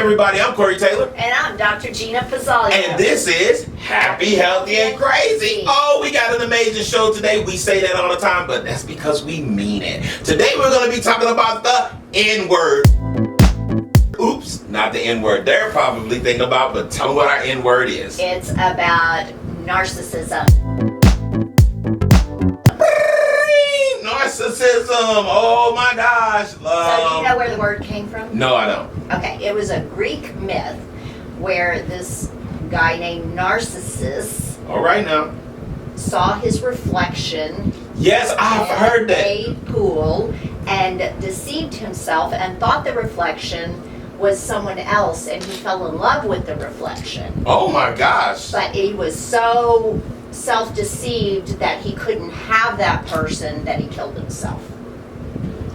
everybody, I'm Corey Taylor. And I'm Dr. Gina Pazzaglia. And this is Happy, Healthy, and Crazy. Oh, we got an amazing show today. We say that all the time, but that's because we mean it. Today we're going to be talking about the N-word. Oops, not the N-word they're probably thinking about, but tell them what our N-word is. It's about narcissism. Narcissism. Oh my gosh. So do you know where the word came from? No, I don't. Okay, it was a Greek myth where this guy named Narcissus All right now. saw his reflection Yes, I've heard that. in a pool and deceived himself and thought the reflection was someone else, and he fell in love with the reflection. Oh my gosh. But he was so self-deceived that he couldn't have that person that he killed himself.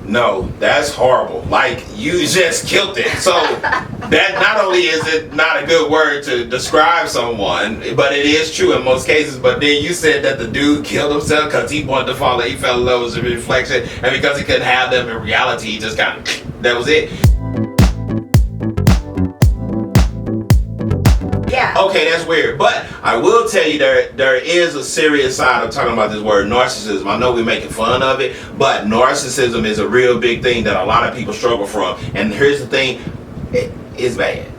No, that's horrible. Like, you just killed it. So that not only is it not a good word to describe someone, but it is true in most cases. But then you said that the dude killed himself because he wanted to fall, he fell in love with the reflection, and because he couldn't have them in reality, he just kind of, that was it. Yeah. Okay, that's weird. But I will tell you there is a serious side of talking about this word narcissism. I know we're making fun of it, but narcissism is a real big thing that a lot of people struggle from. And here's the thing, it is bad.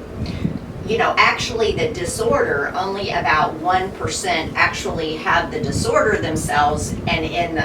You know, actually the disorder, only about 1% actually have the disorder themselves, and in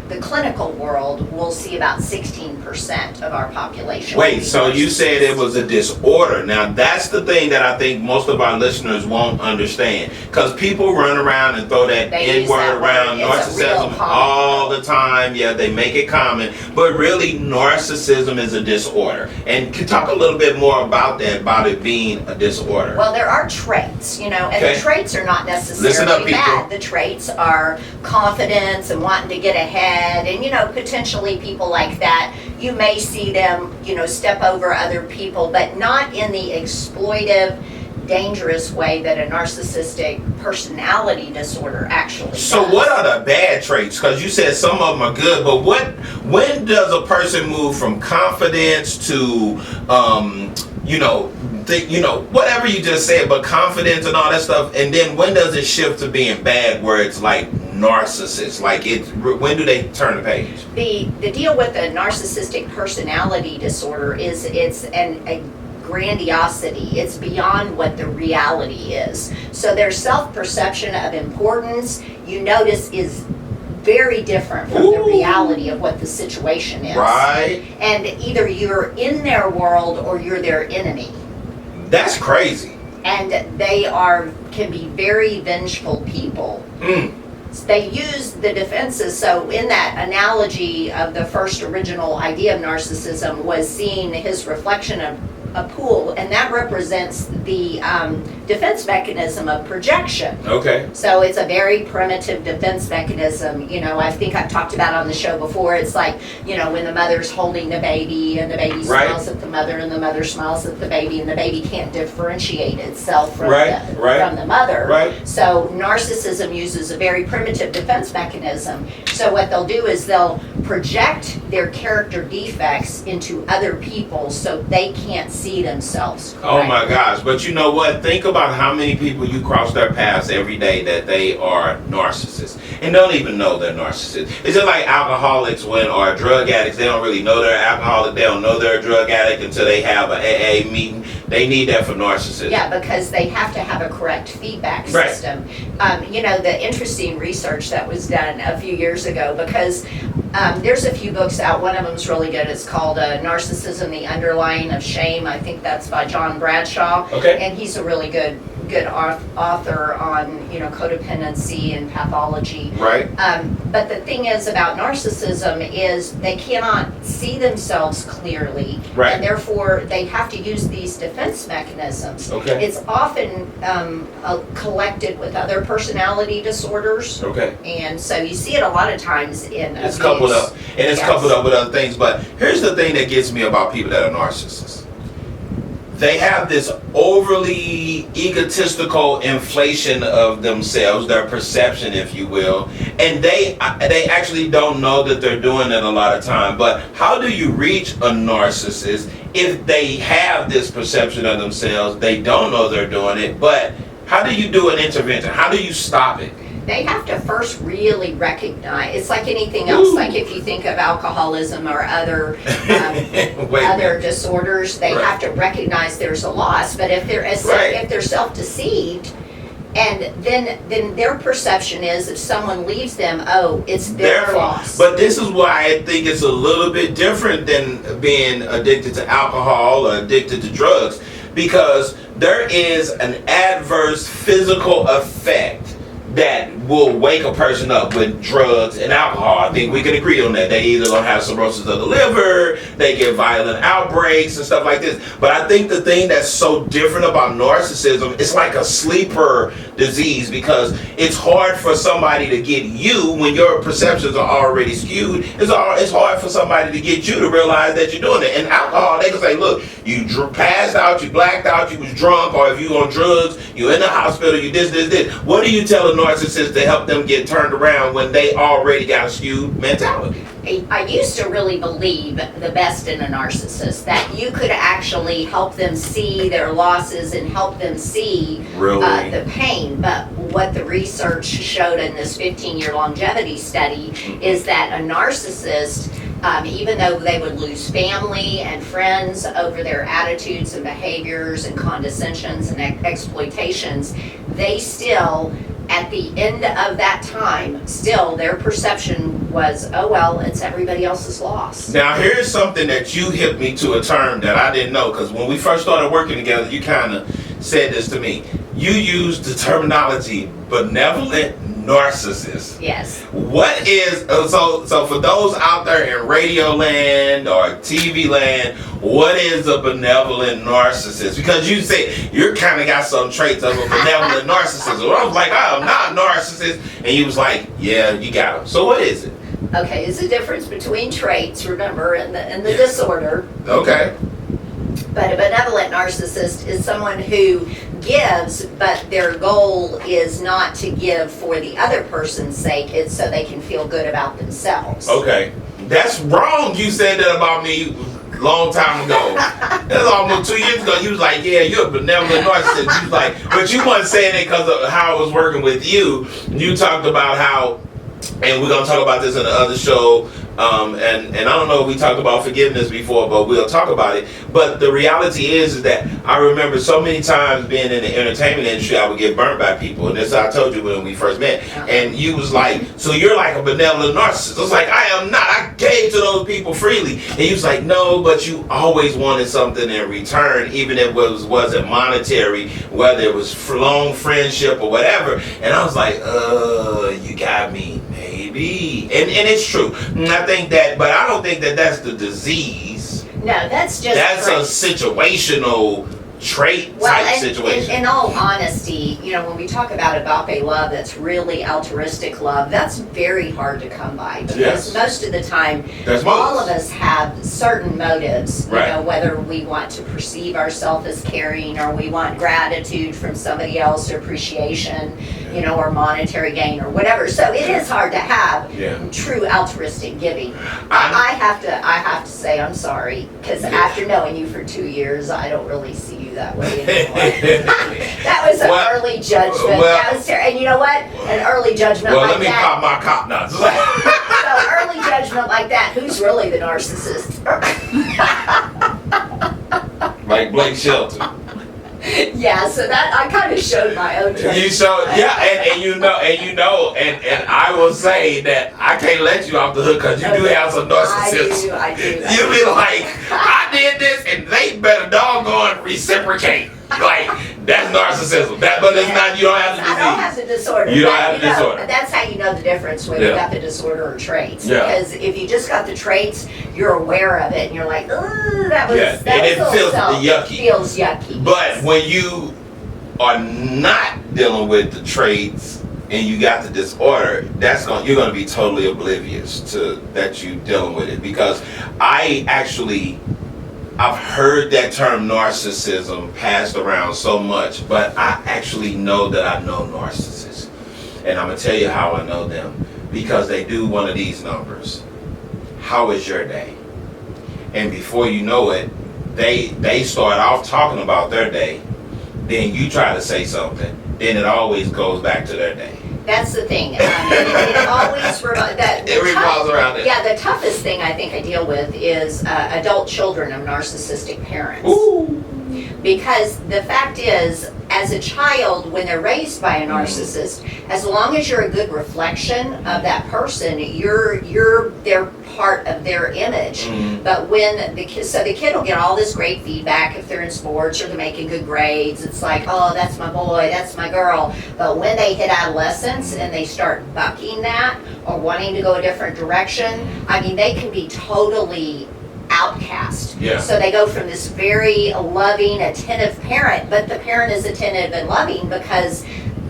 the clinical world, we'll see about 16% of our population. Wait, so you said it was a disorder. Now that's the thing that I think most of our listeners won't understand, because people run around and throw that N-word around, narcissism all the time. Yeah, they make it common, but really narcissism is a disorder. And can talk a little bit more about that, about it being a disorder. Well, there are traits, you know, and the traits are not necessarily Listen up, bad. The traits are confidence and wanting to get ahead, and, you know, potentially people like that, you may see them, you know, step over other people, but not in the exploitive, dangerous way that a narcissistic personality disorder actually does. So what are the bad traits? Because you said some of them are good, but when does a person move from confidence to whatever you just said, but confidence and all that stuff, and then when does it shift to being bad, where it's like narcissist? Like, when do they turn the page? The deal with a narcissistic personality disorder is it's a grandiosity. It's beyond what the reality is. So their self-perception of importance, you notice, is very different from the reality of what the situation is. Right. And either you're in their world or you're their enemy. That's crazy. And they can be very vengeful people. They use the defenses. So in that analogy of the first original idea of narcissism was seeing his reflection of a pool, and that represents the defense mechanism of projection. Okay. So it's a very primitive defense mechanism. You know, I think I've talked about on the show before. It's like, you know, when the mother's holding the baby and the baby smiles at the mother and the mother smiles at the baby, and the baby can't differentiate itself from the mother. Right. So narcissism uses a very primitive defense mechanism. So what they'll do is they'll project their character defects into other people so they can't see themselves correctly. Oh my gosh. But you know what? Think about how many people you cross their paths every day that they are narcissists and don't even know they're narcissists. It's just like alcoholics or drug addicts. They don't really know they're alcoholic. They don't know they're a drug addict until they have an AA meeting. They need that for narcissism. Yeah, because they have to have a correct feedback system. You know, the interesting research that was done a few years ago, because there's a few books out. One of them's really good. It's called Narcissism, the Underlying of Shame. I think that's by John Bradshaw. Okay. And he's a really good author on, you know, codependency and pathology. Right. But the thing is about narcissism is they cannot see themselves clearly. Right. And therefore they have to use these defense mechanisms. Okay. It's often collected with other personality disorders. Okay. And so you see it a lot of times in It's abuse. coupled up. And it's coupled up with other things. But here's the thing that gets me about people that are narcissists. they have this overly egotistical inflation of themselves, their perception, if you will, and they actually don't know that they're doing it a lot of time. But how do you reach a narcissist if they have this perception of themselves? They don't know they're doing it, but how do you do an intervention? How do you stop it? They have to first really recognize. It's like anything else. Like if you think of alcoholism or other other disorders, they have to recognize there's a loss. But if they're self-deceived, and then their perception is if someone leaves them, oh, it's their loss. But this is why I think it's a little bit different than being addicted to alcohol or addicted to drugs, because there is an adverse physical effect that will wake a person up with drugs and alcohol. I think we can agree on that. They either gonna have cirrhosis of the liver, they get violent outbreaks and stuff like this. But I think the thing that's so different about narcissism, it's like a sleeper disease, because it's hard for somebody to get you when your perceptions are already skewed. It's hard for somebody to get you to realize that you're doing it. And alcohol, they can say, look, you passed out, you blacked out, you was drunk, or if you on drugs, you in the hospital, you this. What do you tell a narcissist to help them get turned around when they already got a skewed mentality? I used to really believe the best in a narcissist, that you could actually help them see their losses and help them see the pain. But what the research showed in this 15-year longevity study is that a narcissist, even though they would lose family and friends over their attitudes and behaviors and condescensions and exploitations, they still, at the end of that time, still their perception was, oh well, it's everybody else's loss. Now here's something that you hit me to a term that I didn't know, because when we first started working together, you kind of said this to me. You used the terminology benevolent narcissist. Yes. What is, so for those out there in radio land or TV land, what is a benevolent narcissist? Because you say you kind of got some traits of a benevolent narcissist. Well, I was like, oh, I'm not a narcissist. And you was like, yeah, you got him. So what is it? Okay, it's a difference between traits, remember, and the disorder. Okay. But a benevolent narcissist is someone who gives, but their goal is not to give for the other person's sake. It's so they can feel good about themselves. Okay. That's wrong. You said that about me a long time ago. That's almost 2 years ago. You was like, yeah, you're a benevolent narcissist. You was like, but you weren't saying it because of how I was working with you. You talked about how, and we're going to talk about this in the other show, and I don't know if we talked about forgiveness before, but we'll talk about it. But the reality is that I remember so many times being in the entertainment industry, I would get burnt by people. And this I told you when we first met. And you was like, so you're like a benevolent narcissist. I was like, I am not. I gave to those people freely. And you was like, no, but you always wanted something in return, even if it wasn't monetary, whether it was for long friendship or whatever. And I was like, you got me. Maybe. And it's true. And I think that, but I don't think that that's the disease. No, that's just That's a situational trait type situation. In all honesty, when we talk about agape love, that's really altruistic love, that's very hard to come by, because most of the time, all of us have certain motives, whether we want to perceive ourselves as caring, or we want gratitude from somebody else, or appreciation, or monetary gain, or whatever. So it is hard to have true altruistic giving. I have to say I'm sorry, because after knowing you for 2 years, I don't really see you that way anymore. That was an early judgment. That was and you know what? An early judgment like that. Well, let me pop my cop nuts. So early judgment like that, who's really the narcissist? Like Blake Shelton. Yeah, so that I kind of showed my own traits. You showed, and I will say that I can't let you off the hook, because you do have some narcissism. I do. You be like, I did this, and they better doggone reciprocate. Like, that's narcissism. But it's not. You don't have the disease. I don't have the disorder. You don't have the disorder. That's how you know the difference whether you got the disorder or traits. Because if you just got the traits, you're aware of it, and you're like, ooh, that was and it feels yucky. It feels yucky. But when you are not dealing with the traits and you got the disorder, you're gonna be totally oblivious to that you dealing with it. Because I actually I've heard that term narcissism passed around so much, but I actually know that I know narcissists. And I'm going to tell you how I know them. Because they do one of these numbers. How is your day? And before you know it, they start off talking about their day. Then you try to say something. Then it always goes back to their day. That's the thing. It always revolves around it. Yeah, the toughest thing I think I deal with is adult children of narcissistic parents. Ooh. Because the fact is, as a child, when they're raised by a narcissist, as long as you're a good reflection of that person, they're part of their image. But when the kid will get all this great feedback if they're in sports or they're making good grades. It's like, oh, that's my boy, that's my girl. But when they hit adolescence and they start bucking that or wanting to go a different direction, I mean, they can be totally outcast. Yeah. So they go from this very loving, attentive parent, but the parent is attentive and loving because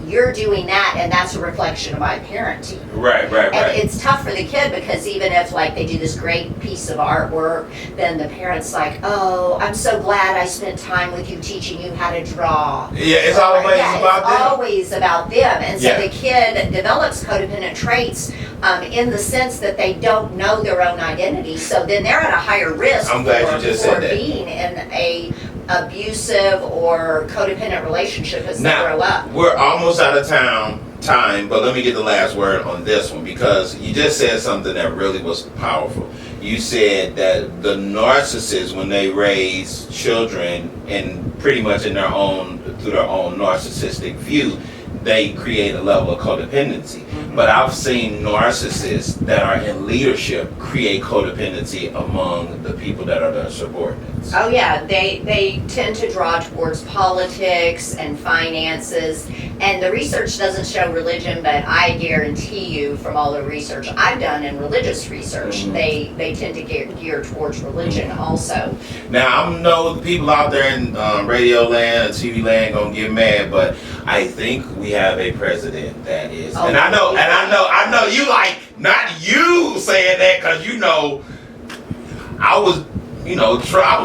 you're doing that, and that's a reflection of my parenting. Right. And it's tough for the kid because even if like they do this great piece of artwork, then the parent's like, oh, I'm so glad I spent time with you teaching you how to draw. Yeah, it's always about them. It's always about them. And so Yeah. the kid develops codependent traits in the sense that they don't know their own identity. So then they're at a higher risk I'm glad you just said that. being in a abusive or codependent relationship as they grow up. We're almost out of time, but let me get the last word on this one, because you just said something that really was powerful. You said that the narcissists, when they raise children and pretty much through their own narcissistic view, they create a level of codependency. But I've seen narcissists that are in leadership create codependency among the people that are their subordinates. Oh yeah, they tend to draw towards politics and finances, and the research doesn't show religion, but I guarantee you from all the research I've done in religious research, they tend to gear towards religion also. Now I know the people out there in radio land and TV land gonna get mad, but I think we have a president that is, and I know you like, not you saying that, because I was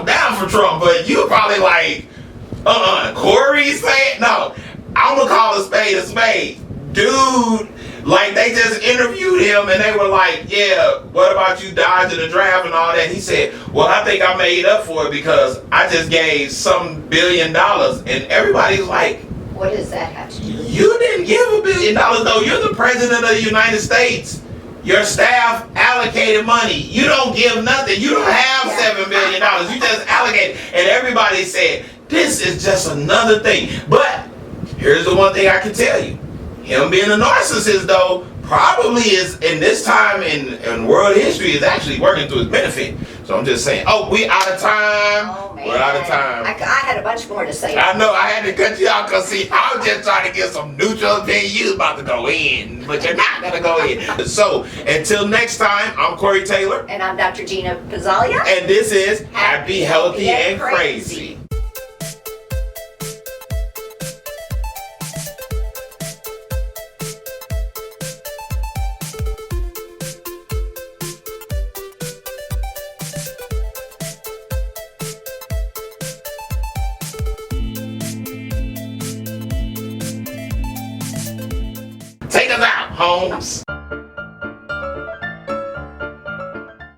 down for Trump, but you probably like, Corey saying, no, I'm gonna call a spade, dude. Like, they just interviewed him and they were like, yeah, what about you dodging the draft and all that? He said, well, I think I made up for it because I just gave some $1 billion, and everybody's like, what does that have to do? You didn't give $1 billion though. You're the president of the United States. Your staff allocated money. You don't give nothing. You don't have $7 billion. You just allocate. And everybody said, this is just another thing. But here's the one thing I can tell you. Him being a narcissist though, probably is, in this time in world history, is actually working to his benefit. So I'm just saying, we out of time. Oh, man. We're out of time. I had a bunch more to say. I know, I had to cut you out because, see, I was just trying to get some neutral opinion. You was about to go in, but you're not going to go in. So, until next time, I'm Corey Taylor. And I'm Dr. Gina Pazzaglia. And this is Happy, Healthy, and Crazy. Take us out, Holmes.